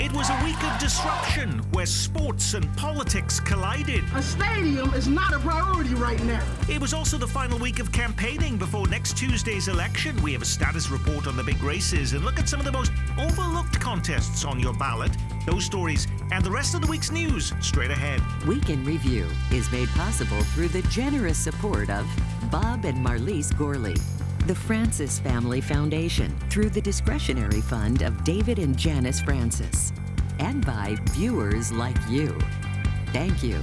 It was a week of disruption where sports and politics collided. A stadium is not a priority right now. It was also the final week of campaigning before next Tuesday's election. We have a status report on the big races and look at some of the most overlooked contests on your ballot. Those stories and the rest of the week's news straight ahead. Week in Review is made possible through the generous support of Bob and Marlise Gorley, the Francis Family Foundation through the discretionary fund of David and Janice Francis, and by viewers like you. Thank you.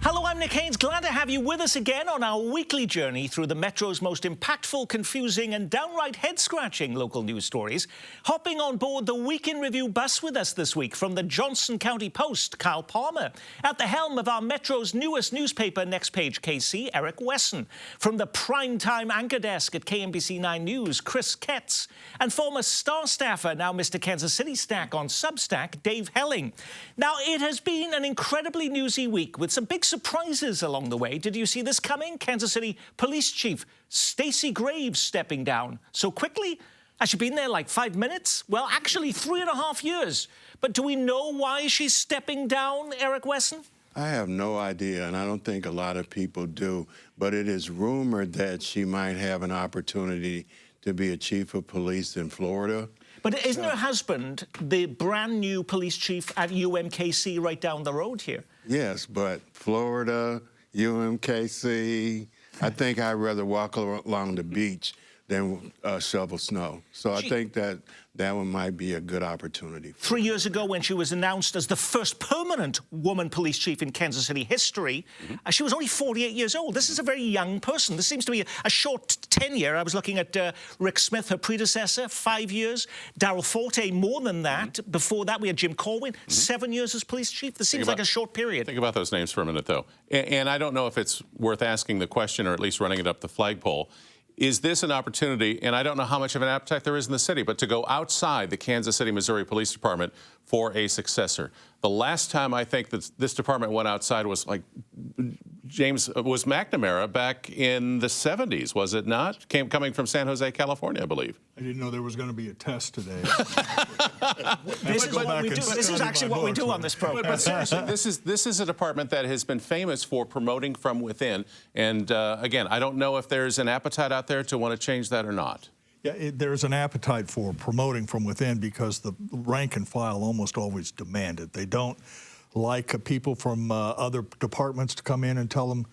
Hello, I'm Nick Haynes. Glad to have you with us again on our weekly journey through the Metro's most impactful, confusing and downright head-scratching local news stories. Hopping on board the Week in Review bus with us this week from the Johnson County Post, Kyle Palmer. At the helm of our Metro's newest newspaper, Next Page KC, Eric Wesson. From the primetime anchor desk at KMBC 9 News, Chris Ketz. And former Star staffer, now Mr. Kansas City Stack on Substack, Dave Helling. Now, it has been an incredibly newsy week with some big surprises along the way. Did you see this coming? Kansas City Police Chief Stacey Graves stepping down so quickly. Has she been there like 5 minutes? Well, actually 3.5 years. But do we know why she's stepping down, Eric Wesson? I have no idea, and I don't think a lot of people do. But it is rumored that she might have an opportunity to be a chief of police in Florida. But isn't her husband the brand new police chief at UMKC right down the road here? Yes, but Florida, UMKC, I think I'd rather walk along the beach than shovel snow. So I think that one might be a good opportunity. 3 years ago, when she was announced as the first permanent woman police chief in Kansas City history, she was only 48 years old. This is a very young person. This seems to be a short tenure. I was looking at Rick Smith, her predecessor, 5 years. Darrell Forte, more than that. Before that, we had Jim Corwin, 7 years as police chief. This seems like a short period. Think about those names for a minute, though. And I don't know if it's worth asking the question, or at least running it up the flagpole. Is this an opportunity, and I don't know how much of an appetite there is in the city, but to go outside the Kansas City, Missouri Police Department for a successor? The last time I think that this department went outside was was McNamara back in the 70s, was it not? Coming from San Jose, California, I believe. I didn't know there was going to be a test today. This is what we do. This is actually what we do on this program. But seriously, this is a department that has been famous for promoting from within. And again, I don't know if there's an appetite out there to want to change that or not. Yeah, there's an appetite for promoting from within because the rank and file almost always demand it. They don't like people from other departments to come in and tell them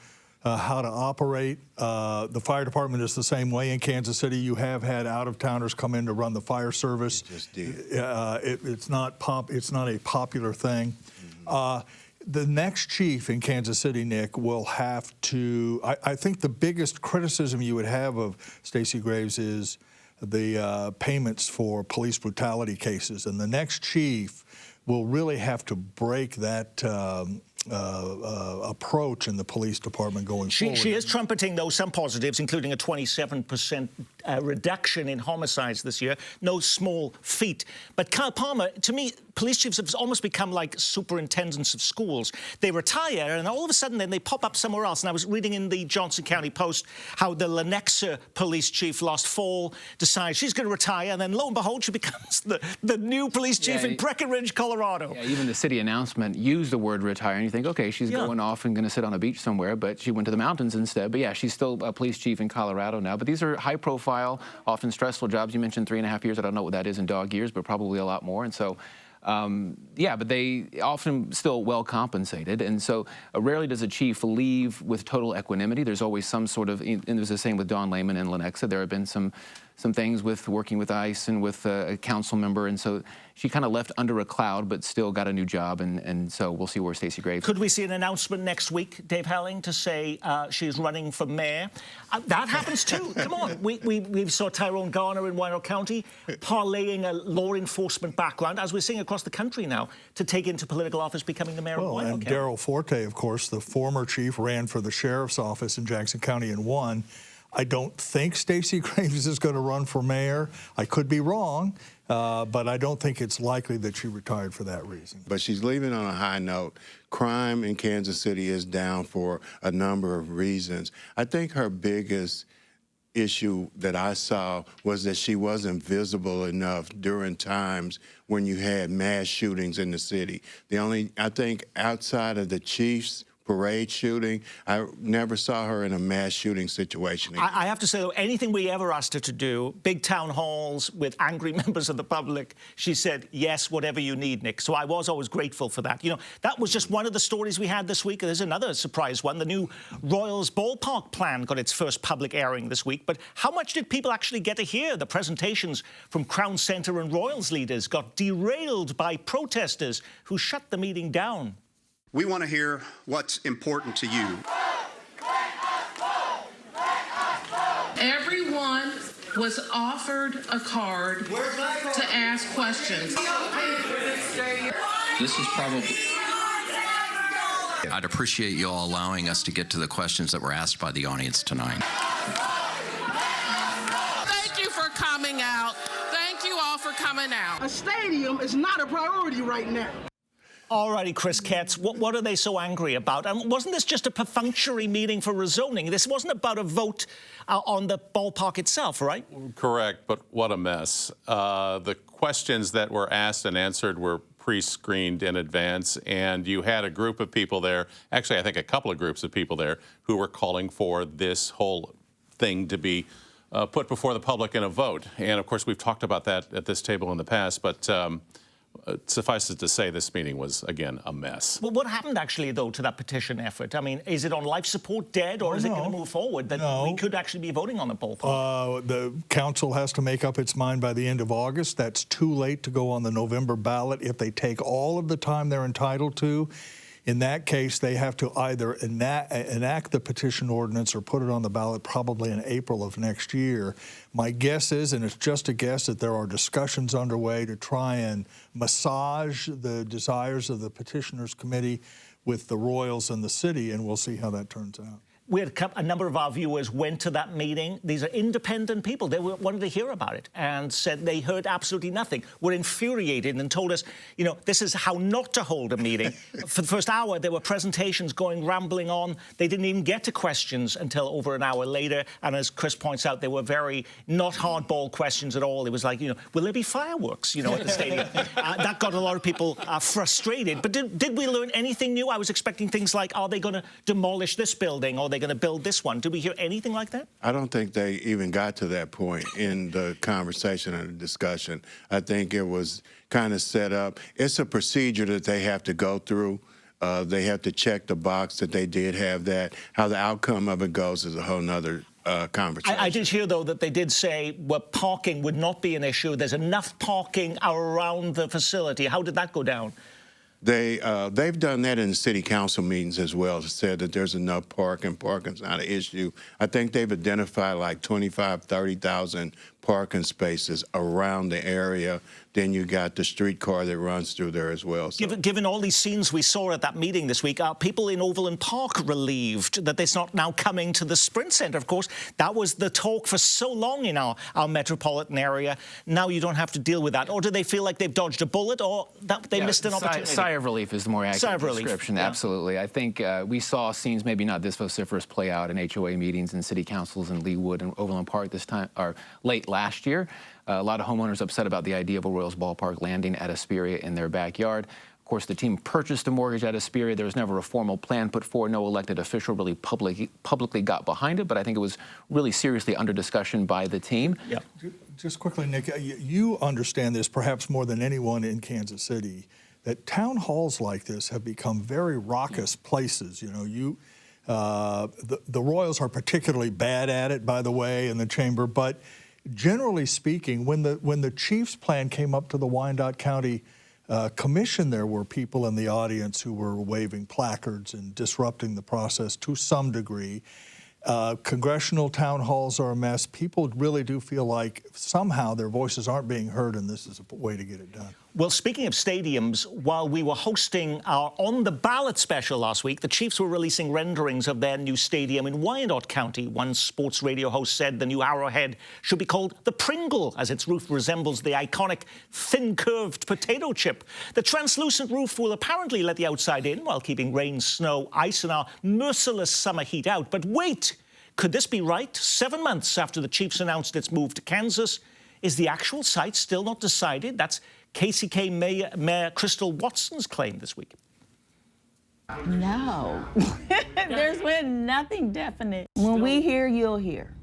how to operate. The fire department is the same way in Kansas City. You have had out-of-towners come in to run the fire service. Just did. It's not a popular thing. The next chief in Kansas City, Nick, will have to. I think the biggest criticism you would have of Stacey Graves is the payments for police brutality cases, and the next chief will really have to break that approach in the police department going forward. She is trumpeting, though, some positives, including a 27% reduction in homicides this year. No small feat. But Kyle Palmer, to me, police chiefs have almost become like superintendents of schools. They retire, and all of a sudden, then they pop up somewhere else. And I was reading in the Johnson County Post how the Lenexa police chief last fall decides she's going to retire, and then lo and behold, she becomes the new police chief in Breckenridge, Colorado. Yeah, even the city announcement used the word retire, and you think, okay, she's going off and going to sit on a beach somewhere, but she went to the mountains instead. But yeah, she's still a police chief in Colorado now. But these are high-profile, often stressful jobs. You mentioned 3.5 years. I don't know what that is in dog years, but probably a lot more. And so, yeah, but they often still well compensated. And so rarely does a chief leave with total equanimity. There's always some sort of, and it was the same with Dawn Lehman and Lenexa. There have been some things with working with ICE and with a council member. And so she kind of left under a cloud, but still got a new job. And so we'll see where Stacey Graves. Could we see an announcement next week, Dave Helling, to say she's running for mayor? That happens too. Come on. We saw Tyrone Garner in Wyandotte County parlaying a law enforcement background, as we're seeing across the country now, to take into political office, becoming the mayor of Wyandotte and County. Darrell Forte, of course, the former chief, ran for the sheriff's office in Jackson County and won. I don't think Stacey Graves is going to run for mayor. I could be wrong, but I don't think it's likely that she retired for that reason. But she's leaving on a high note. Crime in Kansas City is down for a number of reasons. I think her biggest issue that I saw was that she wasn't visible enough during times when you had mass shootings in the city. I think outside of the Chiefs parade shooting, I never saw her in a mass shooting situation. I have to say, though, anything we ever asked her to do, big town halls with angry members of the public, she said, yes, whatever you need, Nick. So I was always grateful for that. You know, that was just one of the stories we had this week. There's another surprise one. The new Royals ballpark plan got its first public airing this week. But how much did people actually get to hear? The presentations from Crown Centre and Royals leaders got derailed by protesters who shut the meeting down. We want to hear what's important to you. Everyone was offered a card to ask questions. This is probably... I'd appreciate you all allowing us to get to the questions that were asked by the audience tonight. Thank you for coming out. Thank you all for coming out. A stadium is not a priority right now. All righty, Chris Ketz, what are they so angry about? And wasn't this just a perfunctory meeting for rezoning? This wasn't about a vote on the ballpark itself, right? Correct, but what a mess. The questions that were asked and answered were pre-screened in advance, and you had a group of people there, actually I think a couple of groups of people there, who were calling for this whole thing to be put before the public in a vote. And of course, we've talked about that at this table in the past, but suffice it to say, this meeting was, again, a mess. Well, what happened, actually, though, to that petition effort? I mean, is it on life support, dead, or is it going to move forward that we could actually be voting on the ballpark? The council has to make up its mind by the end of August. That's too late to go on the November ballot. If they take all of the time they're entitled to, in that case, they have to either enact the petition ordinance or put it on the ballot probably in April of next year. My guess is, and it's just a guess, that there are discussions underway to try and massage the desires of the petitioners committee with the Royals and the city, and we'll see how that turns out. We had a number of our viewers went to that meeting. These are independent people. They wanted to hear about it and said they heard absolutely nothing, were infuriated and told us, you know, this is how not to hold a meeting. For the first hour, there were presentations going rambling on. They didn't even get to questions until over an hour later. And as Chris points out, they were very not hardball questions at all. It was like, you know, will there be fireworks, you know, at the stadium? That got a lot of people frustrated. But did we learn anything new? I was expecting things like, are they going to demolish this building, or going to build this one? Did we hear anything like that? I don't think they even got to that point in the conversation and the discussion. I think it was kind of set up. It's a procedure that they have to go through. They have to check the box that they did have that. How the outcome of it goes is a whole nother conversation. I did hear, though, that they did say parking would not be an issue. There's enough parking around the facility. How did that go down? They've done that in the city council meetings as well, said that there's enough parking. Parking's not an issue. I think they've identified like 25,000, 30,000 parking spaces around the area. Then you got the streetcar that runs through there as well. So. Given all these scenes we saw at that meeting this week, are people in Overland Park relieved that it's not now coming to the Sprint Center? Of course, that was the talk for so long in our metropolitan area. Now you don't have to deal with that. Or do they feel like they've dodged a bullet, or that they missed an opportunity? Sigh of relief is the more accurate description. Absolutely. I think we saw scenes maybe not this vociferous play out in HOA meetings and city councils in Leawood and Overland Park this time, or late last year. A lot of homeowners upset about the idea of a Royals ballpark landing at Hesperia in their backyard. Of course, the team purchased a mortgage at Hesperia. There was never a formal plan put forward. No elected official really publicly got behind it, but I think it was really seriously under discussion by the team. Yeah. Just quickly, Nick, you understand this perhaps more than anyone in Kansas City, that town halls like this have become very raucous places. You know, the Royals are particularly bad at it, by the way, in the chamber, but generally speaking, when the Chiefs plan came up to the Wyandotte County Commission, there were people in the audience who were waving placards and disrupting the process to some degree. Congressional town halls are a mess. People really do feel like somehow their voices aren't being heard, and this is a way to get it done. Well, speaking of stadiums, while we were hosting our On the Ballot special last week, the Chiefs were releasing renderings of their new stadium in Wyandotte County. One sports radio host said the new Arrowhead should be called the Pringle, as its roof resembles the iconic thin-curved potato chip. The translucent roof will apparently let the outside in while keeping rain, snow, ice, and our merciless summer heat out. But wait! Could this be right? 7 months after the Chiefs announced its move to Kansas, is the actual site still not decided? That's KCK Mayor Crystal Watson's claim this week. No, there's been nothing definite. When we hear, you'll hear.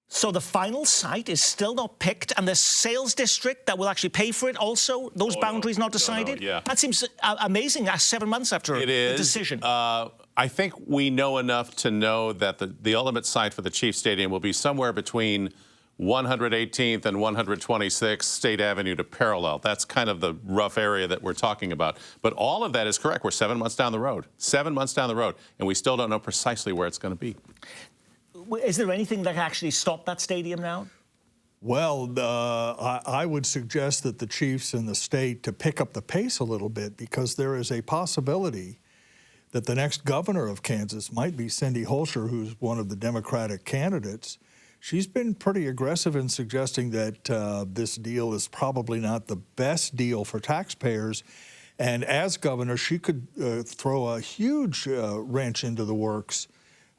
So the final site is still not picked, and the sales district that will actually pay for it also, those boundaries not decided? Yeah. That seems amazing, 7 months after the decision. I think we know enough to know that the ultimate site for the Chiefs Stadium will be somewhere between 118th and 126th State Avenue to Parallel. That's kind of the rough area that we're talking about. But all of that is correct. We're 7 months down the road. 7 months down the road, and we still don't know precisely where it's going to be. Is there anything that can actually stop that stadium now? Well, I would suggest that the Chiefs and the state to pick up the pace a little bit, because there is a possibility that the next governor of Kansas might be Cindy Holscher, who's one of the Democratic candidates. She's been pretty aggressive in suggesting that this deal is probably not the best deal for taxpayers. And as governor, she could throw a huge wrench into the works,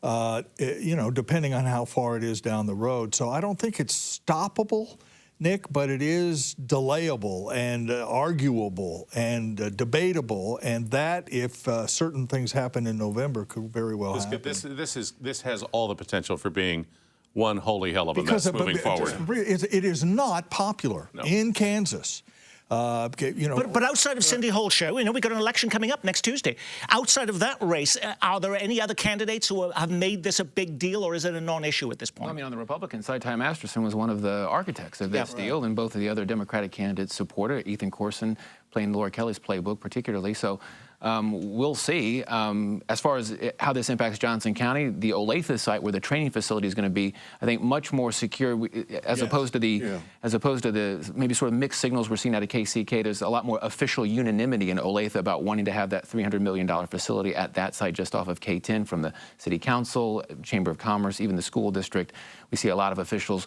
you know, depending on how far it is down the road. So I don't think it's stoppable, Nick, but it is delayable and arguable and debatable, and that, if certain things happen in November, could very well happen. This has all the potential for being one holy hell of a mess moving forward. It is not popular in Kansas. You know, but outside of Cindy Holscher, you know, we've got an election coming up next Tuesday. Outside of that race, are there any other candidates who have made this a big deal, or is it a non-issue at this point? Well, I mean, on the Republican side, Ty Masterson was one of the architects of this deal, and both of the other Democratic candidates support it. Ethan Corson playing Laura Kelly's playbook particularly. So we'll see. As far as how this impacts Johnson County, the Olathe site where the training facility is going to be, I think, much more secure as opposed to the maybe sort of mixed signals we're seeing out of KCK. There's a lot more official unanimity in Olathe about wanting to have that $300 million facility at that site just off of K10 from the City Council, Chamber of Commerce, even the school district. We see a lot of officials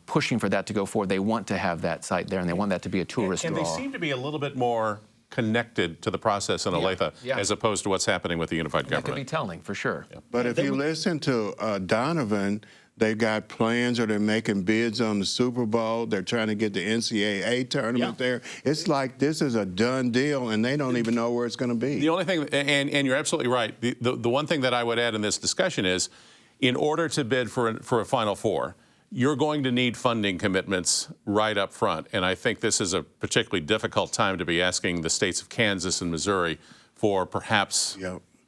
pushing for that to go forward. They want to have that site there, and they want that to be a tourist draw. And they seem to be a little bit more connected to the process in Olathe as opposed to what's happening with the unified government. That could be telling, for sure. But if you listen to Donovan, they've got plans, or they're making bids on the Super Bowl. They're trying to get the NCAA tournament there. It's like this is a done deal, and they don't even know where it's going to be. The only thing, and you're absolutely right, the one thing that I would add in this discussion is, in order to bid for a Final Four, you're going to need funding commitments right up front. And I think this is a particularly difficult time to be asking the states of Kansas and Missouri for perhaps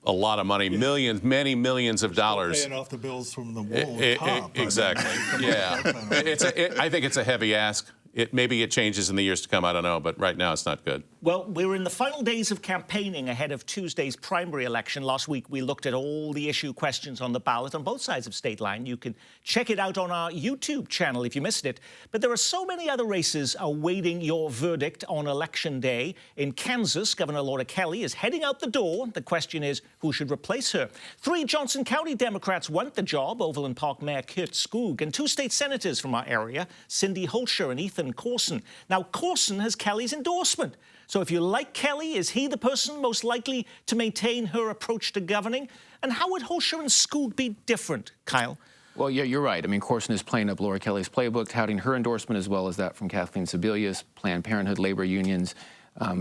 a lot of money, millions, many millions of dollars. Paying off the bills from the wall top. Exactly. Yeah. I think it's a heavy ask. Maybe it changes in the years to come, I don't know, but right now it's not good. Well, we're in the final days of campaigning ahead of Tuesday's primary election. Last week, we looked at all the issue questions on the ballot on both sides of state line. You can check it out on our YouTube channel if you missed it. But there are so many other races awaiting your verdict on Election Day. In Kansas, Governor Laura Kelly is heading out the door. The question is, who should replace her? 3 Johnson County Democrats want the job, Overland Park Mayor Kurt Skoog, and 2 state senators from our area, Cindy Holscher and Ethan Corson. Now, Corson has Kelly's endorsement. So if you like Kelly, is he the person most likely to maintain her approach to governing? And how would Holscher and Skoog be different, Kyle? Well, yeah, you're right. I mean, Corson is playing up Laura Kelly's playbook, touting her endorsement as well as that from Kathleen Sebelius, Planned Parenthood, labor unions,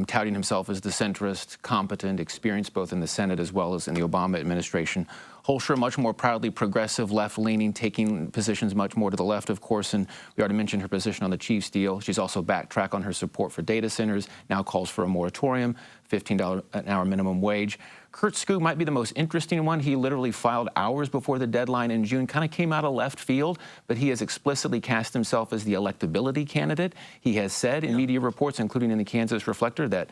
touting himself as the centrist, competent, experienced both in the Senate as well as in the Obama administration. Holscher, much more proudly progressive, left-leaning, taking positions much more to the left of Corson. We already mentioned her position on the Chiefs deal. She's also backtracked on her support for data centers, now calls for a moratorium, $15 an hour minimum wage. Kurt Skoog might be the most interesting one. He literally filed hours before the deadline in June, kind of came out of left field, but he has explicitly cast himself as the electability candidate. He has said in media reports, including in the Kansas Reflector, that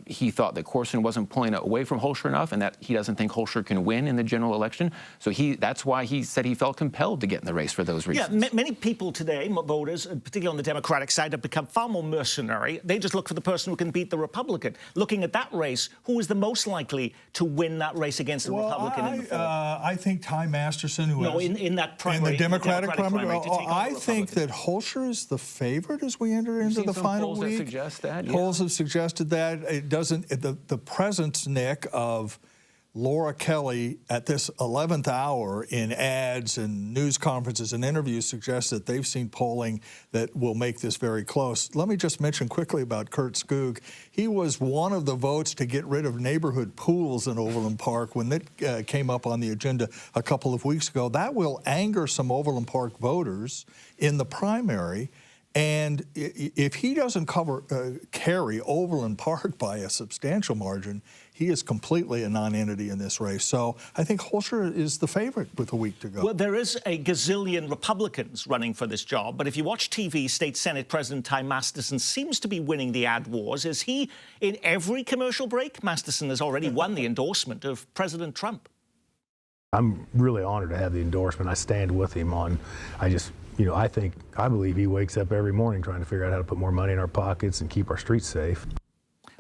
he thought that Corson wasn't pulling it away from Holscher enough and that he doesn't think Holscher can win in the general election. So that's why he said he felt compelled to get in the race for those reasons. Yeah, many people today, voters, particularly on the Democratic side, have become far more mercenary. They just look for the person who can beat the Republican. Looking at that race, who is the most likely to win that race against the Republican in the fall? I think Ty Masterson, who in that primary, in the Democratic primary. I think that Holscher is the favorite as we enter into the final week. Polls that suggest that. Polls have suggested that. It doesn't. The presence, Nick, of Laura Kelly, at this 11th hour in ads and news conferences and interviews, suggests that they've seen polling that will make this very close. Let me just mention quickly about Kurt Skoog. He was one of the votes to get rid of neighborhood pools in Overland Park when that came up on the agenda a couple of weeks ago. That will anger some Overland Park voters in the primary. And if he doesn't carry Overland Park by a substantial margin, he is completely a non-entity in this race. So I think Holscher is the favorite with a week to go. Well, there is a gazillion Republicans running for this job, but if you watch TV, State Senate President Ty Masterson seems to be winning the ad wars. Is he in every commercial break? Masterson has already won the endorsement of President Trump. I'm really honored to have the endorsement. I stand with him on, I believe he wakes up every morning trying to figure out how to put more money in our pockets and keep our streets safe.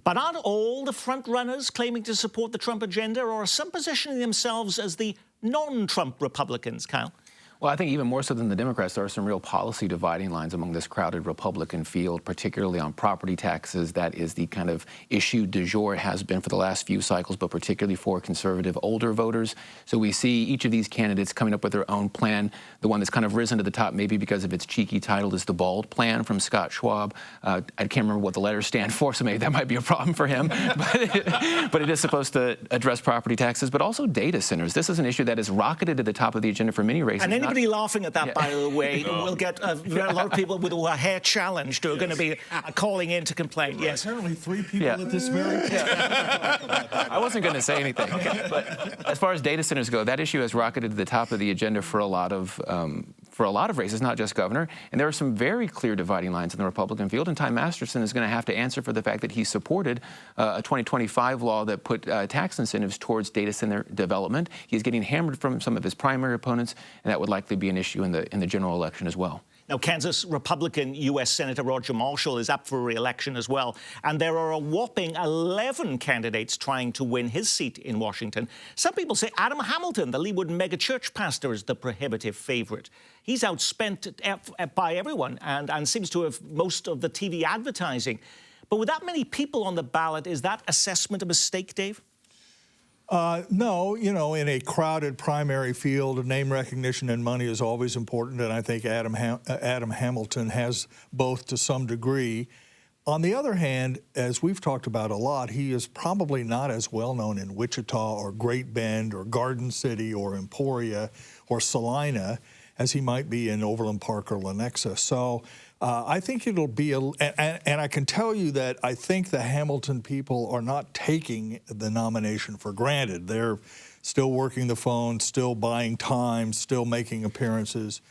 But aren't all the front runners claiming to support the Trump agenda, or are some positioning themselves as the non-Trump Republicans, Kyle? Well, I think even more so than the Democrats, there are some real policy dividing lines among this crowded Republican field, particularly on property taxes. That is the kind of issue du jour, has been for the last few cycles, but particularly for conservative older voters. So we see each of these candidates coming up with their own plan. The one that's kind of risen to the top, maybe because of its cheeky title, is the BALD plan from Scott Schwab. I can't remember what the letters stand for, so maybe that might be a problem for him. But it is supposed to address property taxes, but also data centers. This is an issue that has rocketed to the top of the agenda for many races. And anybody laughing at that, by the way, we'll get a lot of people with a hair challenged who are going to be calling in to complain. Yes. Apparently 3 people at this very point. I wasn't going to say anything. But as far as data centers go, that issue has rocketed to the top of the agenda for a lot of races, not just governor. And there are some very clear dividing lines in the Republican field. And Ty Masterson is going to have to answer for the fact that he supported a 2025 law that put tax incentives towards data center development. He's getting hammered from some of his primary opponents, and that would likely be an issue in the general election as well. Now, Kansas Republican U.S. Senator Roger Marshall is up for re-election as well. And there are a whopping 11 candidates trying to win his seat in Washington. Some people say Adam Hamilton, the Leawood megachurch pastor, is the prohibitive favorite. He's outspent by everyone and seems to have most of the TV advertising. But with that many people on the ballot, is that assessment a mistake, Dave? No, in a crowded primary field, name recognition and money is always important, and I think Adam Hamilton has both to some degree. On the other hand, as we've talked about a lot, he is probably not as well known in Wichita or Great Bend or Garden City or Emporia or Salina as he might be in Overland Park or Lenexa. So I think it'll be and I can tell you that I think the Hamilton people are not taking the nomination for granted. They're still working the phone, still buying time, still making appearances.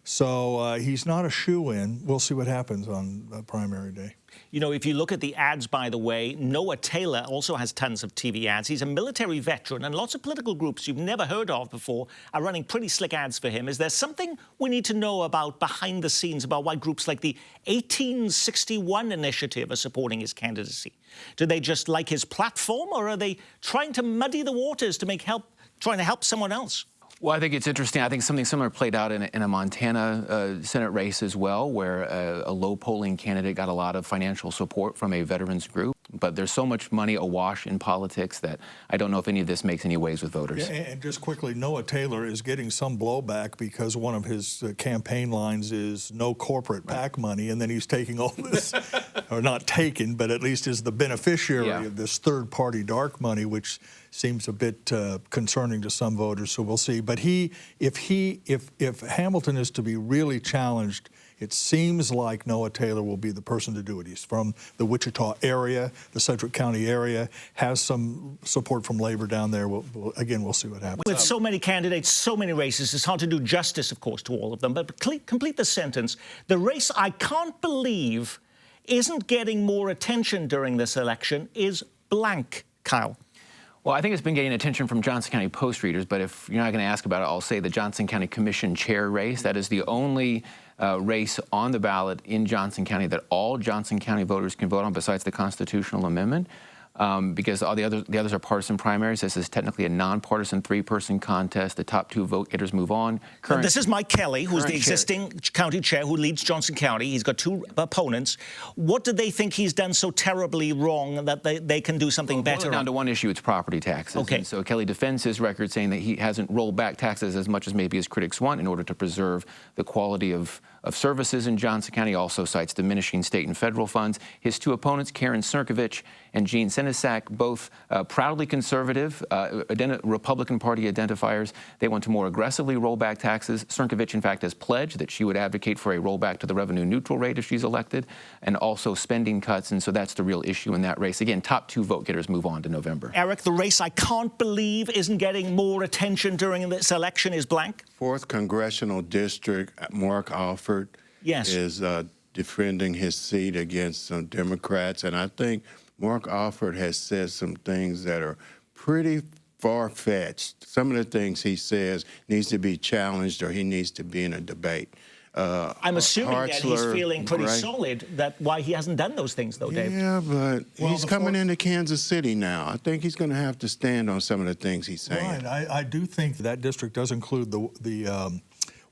So he's not a shoo-in. We'll see what happens on primary day. If you look at the ads, by the way, Noah Taylor also has tons of TV ads. He's a military veteran, and lots of political groups you've never heard of before are running pretty slick ads for him. Is there something we need to know about behind the scenes about why groups like the 1861 Initiative are supporting his candidacy? Do they just like his platform, or are they trying to muddy the waters to trying to help someone else? Well, I think it's interesting. I think something similar played out in a Montana Senate race as well, where a low-polling candidate got a lot of financial support from a veterans group. But there's so much money awash in politics that I don't know if any of this makes any waves with voters. Yeah, and just quickly, Noah Taylor is getting some blowback because one of his campaign lines is no corporate PAC money, and then he's taking all this, or not taken, but at least is the beneficiary of this third-party dark money, which seems a bit concerning to some voters. So we'll see. But if Hamilton is to be really challenged, it seems like Noah Taylor will be the person to do it. He's from the Wichita area, the Sedgwick County area, has some support from labor down there. We'll see what happens. With so many candidates, so many races, it's hard to do justice, of course, to all of them. But complete the sentence. The race I can't believe isn't getting more attention during this election is blank, Kyle. Well, I think it's been getting attention from Johnson County Post readers, but if you're not going to ask about it, I'll say the Johnson County Commission chair race. That is the only race on the ballot in Johnson County that all Johnson County voters can vote on besides the constitutional amendment. because all the others are partisan primaries. This is technically a nonpartisan three-person contest. The top two vote getters move on. And this is Mike Kelly, who's the existing county chair who leads Johnson County. He's got two opponents. What do they think he's done so terribly wrong that they can do something better? Down to one issue, it's property taxes. Okay. And so Kelly defends his record, saying that he hasn't rolled back taxes as much as maybe his critics want in order to preserve the quality of services in Johnson County. Also cites diminishing state and federal funds. His two opponents, Karen Cerkovich and Gene Sinisak, both proudly conservative, Republican Party identifiers. They want to more aggressively roll back taxes. Cerkovich, in fact, has pledged that she would advocate for a rollback to the revenue neutral rate if she's elected, and also spending cuts. And so that's the real issue in that race. Again, top two vote getters move on to November. Eric, the race I can't believe isn't getting more attention during this election is blank. 4th Congressional District, Mark Alford is defending his seat against some Democrats. And I think Mark Alford has said some things that are pretty far-fetched. Some of the things he says needs to be challenged or he needs to be in a debate. I'm assuming that he's feeling pretty solid, that why he hasn't done those things, though, Dave. Yeah, but he's coming into Kansas City now. I think he's going to have to stand on some of the things he's saying. Right. I do think that district does include the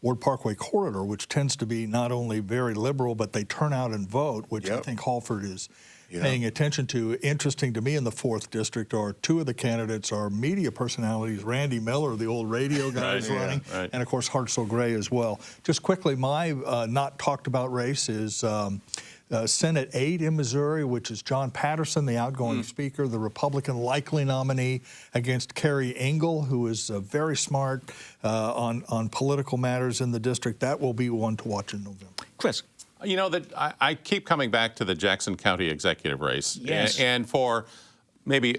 Ward Parkway corridor, which tends to be not only very liberal, but they turn out and vote, which I think Halford is paying attention to. Interesting to me in the 4th District are two of the candidates are media personalities, Randy Miller, the old radio guy is running, and of course Hartsel Gray as well. Just quickly, my not talked about race is Senate 8 in Missouri, which is John Patterson, the outgoing speaker, the Republican likely nominee against Kerry Engel, who is very smart on political matters in the district. That will be one to watch in November. Chris. You know, that I keep coming back to the Jackson County executive race. And for maybe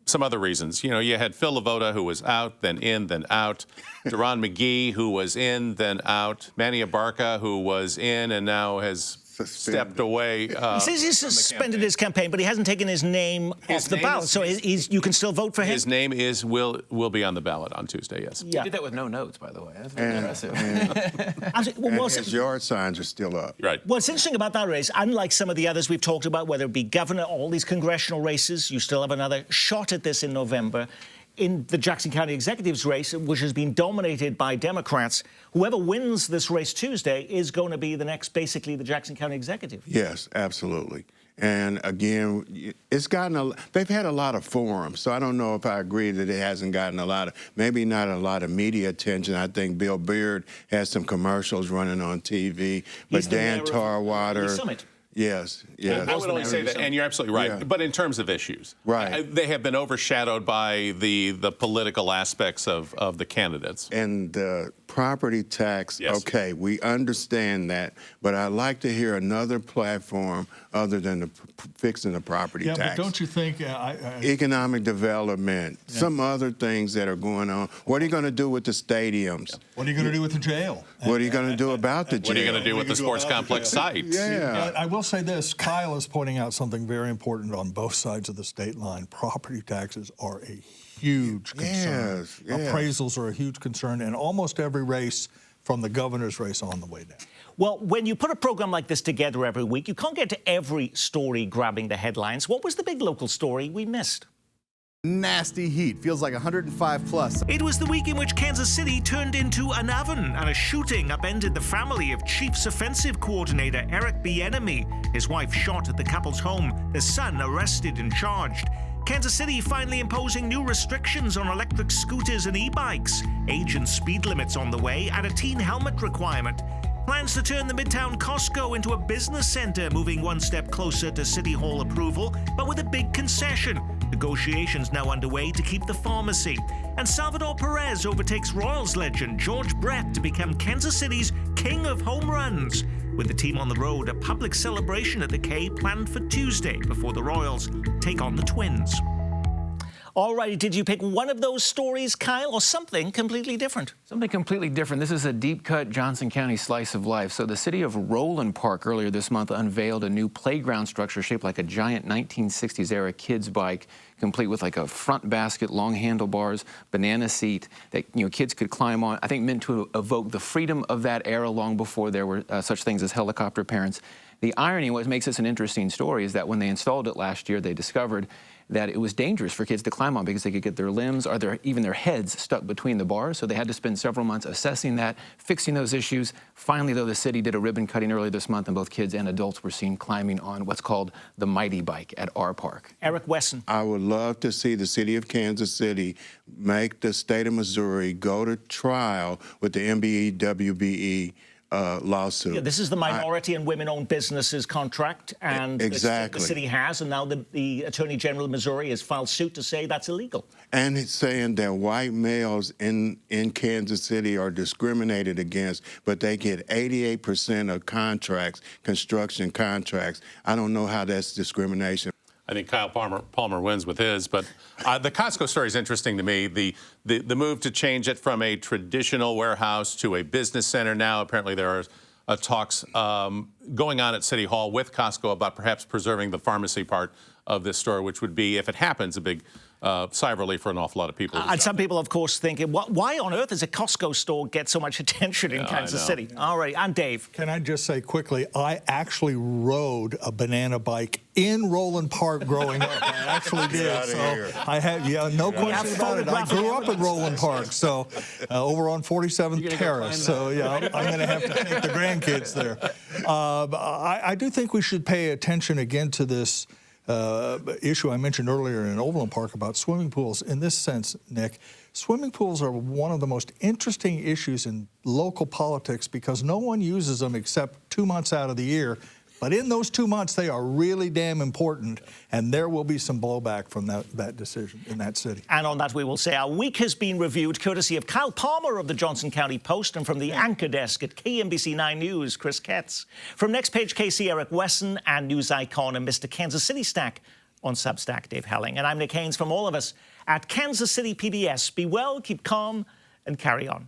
some other reasons. You know, you had Phil Lavoda, who was out, then in, then out. Deron McGee, who was in, then out. Manny Abarca, who was in and now has stepped away. He says he's suspended his campaign, but he hasn't taken his name off the ballot, so you can still vote for him? His name will be on the ballot on Tuesday, yes. He did that with no notes, by the way. That's very impressive. And his yard signs are still up. Right. What's interesting about that race, unlike some of the others we've talked about, whether it be governor, all these congressional races, you still have another shot at this in November. In the Jackson County Executives race, which has been dominated by Democrats, whoever wins this race Tuesday is going to be the next, basically, the Jackson County Executive. Yes, absolutely. And again, they've had a lot of forums, so I don't know if I agree that it hasn't gotten maybe not a lot of media attention. I think Bill Beard has some commercials running on TV, but Dan Tarwater. Yes. I would only say that, and you're absolutely right. But in terms of issues, they have been overshadowed by the political aspects of the candidates. And the property tax, okay, we understand that, but I'd like to hear another platform other than fixing the property tax. But don't you think... economic development, some other things that are going on. What are you going to do with the stadiums? What are you going to do with the jail? What are you going to do about the jail? What are you going to do with the sports complex sites? I will say this, Kyle is pointing out something very important on both sides of the state line. Property taxes are a huge concern. Appraisals are a huge concern in almost every race from the governor's race on the way down. Well, when you put a program like this together every week, you can't get to every story grabbing the headlines. What was the big local story we missed? Nasty heat. Feels like 105 plus. It was the week in which Kansas City turned into an oven, and a shooting upended the family of Chiefs offensive coordinator Eric Bieniemy. His wife shot at the couple's home, their son arrested and charged. Kansas City finally imposing new restrictions on electric scooters and e-bikes. Age and speed limits on the way, and a teen helmet requirement. Plans to turn the Midtown Costco into a business center, moving one step closer to City Hall approval, but with a big concession. Negotiations now underway to keep the pharmacy. And Salvador Perez overtakes Royals legend George Brett to become Kansas City's king of home runs. With the team on the road, a public celebration at the K planned for Tuesday before the Royals take on the Twins. All righty, did you pick one of those stories, Kyle, or something completely different? Something completely different. This is a deep-cut Johnson County slice of life. So the city of Roland Park earlier this month unveiled a new playground structure shaped like a giant 1960s-era kids' bike, complete with like a front basket, long handlebars, banana seat that kids could climb on. I think meant to evoke the freedom of that era long before there were such things as helicopter parents. The irony, what makes this an interesting story, is that when they installed it last year, they discovered that it was dangerous for kids to climb on because they could get their limbs or even their heads stuck between the bars. So they had to spend several months assessing that, fixing those issues. Finally, though, the city did a ribbon cutting earlier this month, and both kids and adults were seen climbing on what's called the Mighty Bike at our park. Eric Wesson. I would love to see the city of Kansas City make the state of Missouri go to trial with the MBE-WBE lawsuit. Yeah, this is the minority and women-owned businesses contract, and exactly. the city has, and now the Attorney General of Missouri has filed suit to say that's illegal. And it's saying that white males in Kansas City are discriminated against, but they get 88% of contracts, construction contracts. I don't know how that's discrimination. I think Kyle Palmer wins with his, but the Costco story is interesting to me. The move to change it from a traditional warehouse to a business center now. Apparently there are talks going on at City Hall with Costco about perhaps preserving the pharmacy part of this store, which would be, if it happens, a big sigh of relief for an awful lot of people. And some people, of course, thinking, why on earth does a Costco store get so much attention in Kansas City? All right, and Dave. Can I just say quickly, I actually rode a banana bike in Roland Park growing up. I actually did. So I have, no question about it. I grew up in Roland Park, so over on 47th Terrace. So yeah, I'm going to have to take the grandkids there. I do think we should pay attention again to this issue I mentioned earlier in Overland Park about swimming pools. In this sense, Nick, swimming pools are one of the most interesting issues in local politics because no one uses them except 2 months out of the year. But in those 2 months, they are really damn important, and there will be some blowback from that decision in that city. And on that, we will say our week has been reviewed courtesy of Kyle Palmer of the Johnson County Post, and from the anchor desk at KMBC 9 News, Chris Ketz. From Next Page KC, Eric Wesson, and news icon and Mr. Kansas City Stack on Substack, Dave Helling. And I'm Nick Haynes from all of us at Kansas City PBS. Be well, keep calm, and carry on.